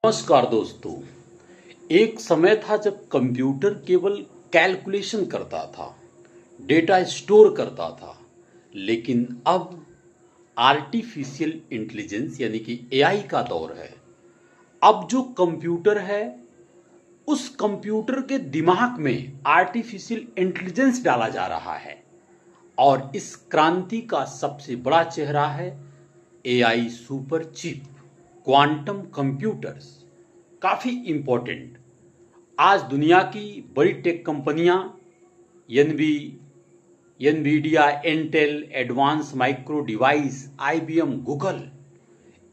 नमस्कार दोस्तों। एक समय था जब कंप्यूटर केवल कैलकुलेशन करता था, डेटा स्टोर करता था, लेकिन अब आर्टिफिशियल इंटेलिजेंस यानी कि एआई का दौर है। अब जो कंप्यूटर है उस कंप्यूटर के दिमाग में आर्टिफिशियल इंटेलिजेंस डाला जा रहा है और इस क्रांति का सबसे बड़ा चेहरा है AI super chip, quantum computers. काफी इंपॉर्टेंट। आज दुनिया की बड़ी टेक कंपनियां Nvidia, Intel, advance micro device, IBM, Google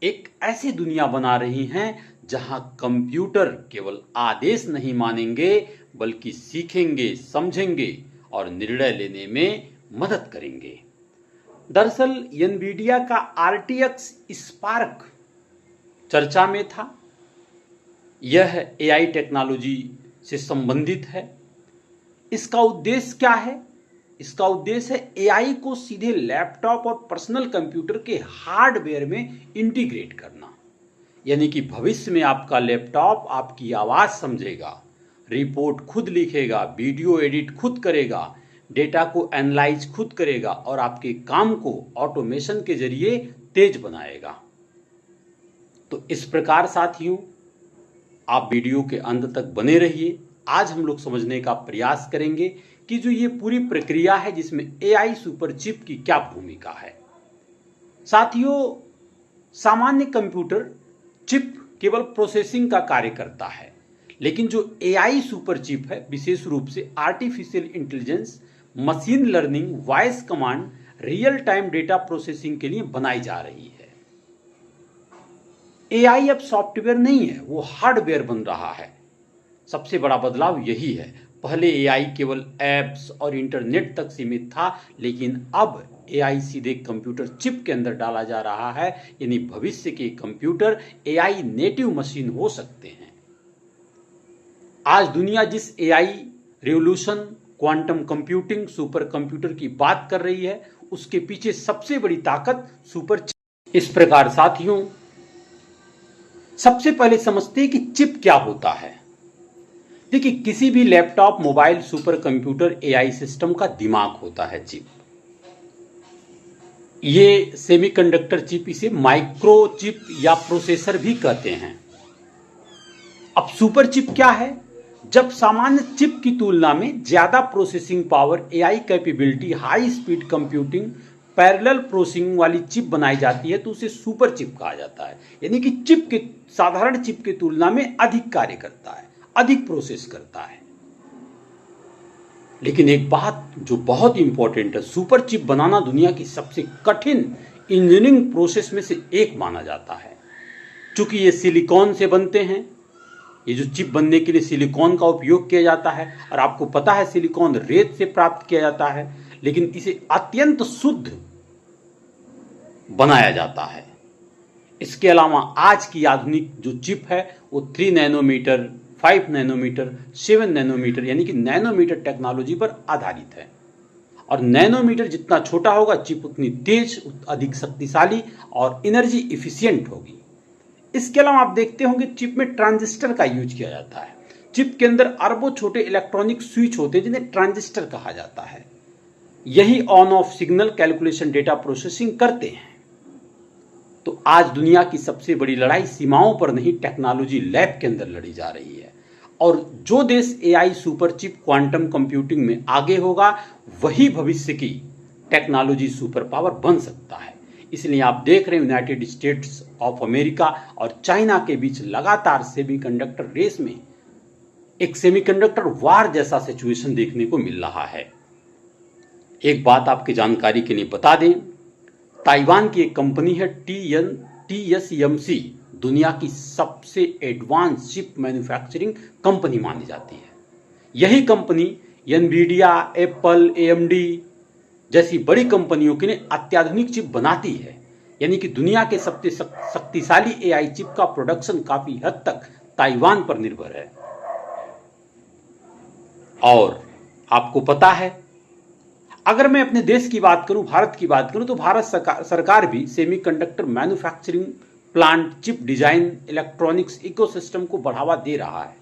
एक ऐसी दुनिया बना रही हैं जहां कंप्यूटर केवल आदेश नहीं मानेंगे बल्कि सीखेंगे, समझेंगे और निर्णय लेने में मदद करेंगे। दरअसल एनवीडिया का आरटीएक्स स्पार्क चर्चा में था। यह एआई टेक्नोलॉजी से संबंधित है। इसका उद्देश्य क्या है? इसका उद्देश्य है एआई को सीधे लैपटॉप और पर्सनल कंप्यूटर के हार्डवेयर में इंटीग्रेट करना। यानी कि भविष्य में आपका लैपटॉप आपकी आवाज़ समझेगा, रिपोर्ट खुद लिखेगा, वीडियो एडिट खुद करेगा, डेटा को एनालाइज खुद करेगा और आपके काम को ऑटोमेशन के जरिए तेज बनाएगा। तो इस प्रकार साथियों, आप वीडियो के अंत तक बने रहिए। आज हम लोग समझने का प्रयास करेंगे कि जो ये पूरी प्रक्रिया है जिसमें एआई सुपर चिप की क्या भूमिका है। साथियों, सामान्य कंप्यूटर चिप केवल प्रोसेसिंग का कार्य करता है, लेकिन जो एआई सुपर चिप है विशेष रूप से artificial intelligence, machine learning, voice command, real time data processing के लिए बनाई जा रही है। एआई अब सॉफ्टवेयर नहीं है, वो हार्डवेयर बन रहा है। सबसे बड़ा बदलाव यही है। पहले एआई केवल ऐप्स और इंटरनेट तक सीमित था, लेकिन अब एआई सीधे कंप्यूटर चिप के अंदर डाला जा रहा है। यानी भविष्य के कंप्यूटर एआई नेटिव मशीन हो सकते हैं। आज दुनिया जिस AI revolution, quantum computing, super computer की बात कर रही है, उसके पीछे सबसे बड़ी ताकत सुपर चिप। इस प्रकार साथियों, सबसे पहले समझते हैं कि चिप क्या होता है। देखिए, किसी भी laptop, mobile, super computer, AI system का दिमाग होता है चिप। ये सेमीकंडक्टर चिप, इसे माइक्रो चिप या प्रोसेसर भी कहते हैं। अब सुपर चिप क्या है? जब सामान्य चिप की तुलना में ज्यादा processing power, AI capability, high speed computing, parallel processing वाली चिप बनाई जाती है तो उसे सुपर चिप कहा जाता है। यानी कि चिप के साधारण चिप की तुलना में अधिक कार्य करता है, अधिक प्रोसेस करता है। लेकिन एक बात जो बहुत इंपॉर्टेंट है, सुपर चिप बनाना दुनिया की सबसे कठिन इंजीनियरिंग प्रोसेस में से एक माना जाता है। चूंकि ये सिलिकॉन से बनते हैं, ये जो चिप बनने के लिए सिलिकॉन का उपयोग किया जाता है, और आपको पता है सिलिकॉन रेत से प्राप्त किया जाता है, लेकिन इसे अत्यंत शुद्ध बनाया जाता है। इसके अलावा आज की आधुनिक जो चिप है वो 3 नैनोमीटर, 5 नैनोमीटर, 7 नैनोमीटर यानी कि नैनोमीटर टेक्नोलॉजी पर आधारित है। और नैनोमीटर जितना छोटा होगा चिप उतनी तेज, अधिक शक्तिशाली और एनर्जी इफिशियंट होगी। इसके अलावा आप देखते होंगे चिप में ट्रांजिस्टर का यूज किया जाता है। चिप के अंदर अरबों छोटे इलेक्ट्रॉनिक स्विच होते हैं जिन्हें ट्रांजिस्टर कहा जाता है। यही on off signal, calculation, data processing करते हैं। तो आज दुनिया की सबसे बड़ी लड़ाई सीमाओं पर नहीं, टेक्नोलॉजी लैब के अंदर लड़ी जा रही है। और जो देश AI super chip, quantum computing में आगे होगा, वही भविष्य की टेक्नोलॉजी सुपर पावर बन सकता है। इसलिए आप देख रहे हैं यूनाइटेड स्टेट्स ऑफ अमेरिका और चाइना के बीच लगातार सेमीकंडक्टर रेस में एक सेमीकंडक्टर वार जैसा सिचुएशन देखने को मिल रहा है। एक बात आपकी जानकारी के लिए बता दें, ताइवान की एक कंपनी है TSMC, दुनिया की सबसे एडवांस चिप मैन्युफैक्चरिंग कंपनी मानी जाती है। यही कंपनी एनवीडिया, एप्पल, AMD जैसी बड़ी कंपनियों के लिए अत्याधुनिक चिप बनाती है। यानी कि दुनिया के सबसे शक्तिशाली एआई चिप का प्रोडक्शन काफी हद तक ताइवान पर निर्भर है। और आपको पता है, अगर मैं अपने देश की बात करूं, भारत की बात करूं, तो भारत सरकार भी semiconductor manufacturing plant chip design electronics ecosystem को बढ़ावा दे रहा है।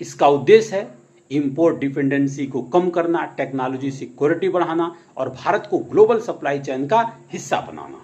इसका उद्देश्य है इंपोर्ट डिपेंडेंसी को कम करना, टेक्नोलॉजी सिक्योरिटी बढ़ाना और भारत को ग्लोबल सप्लाई चेन का हिस्सा बनाना।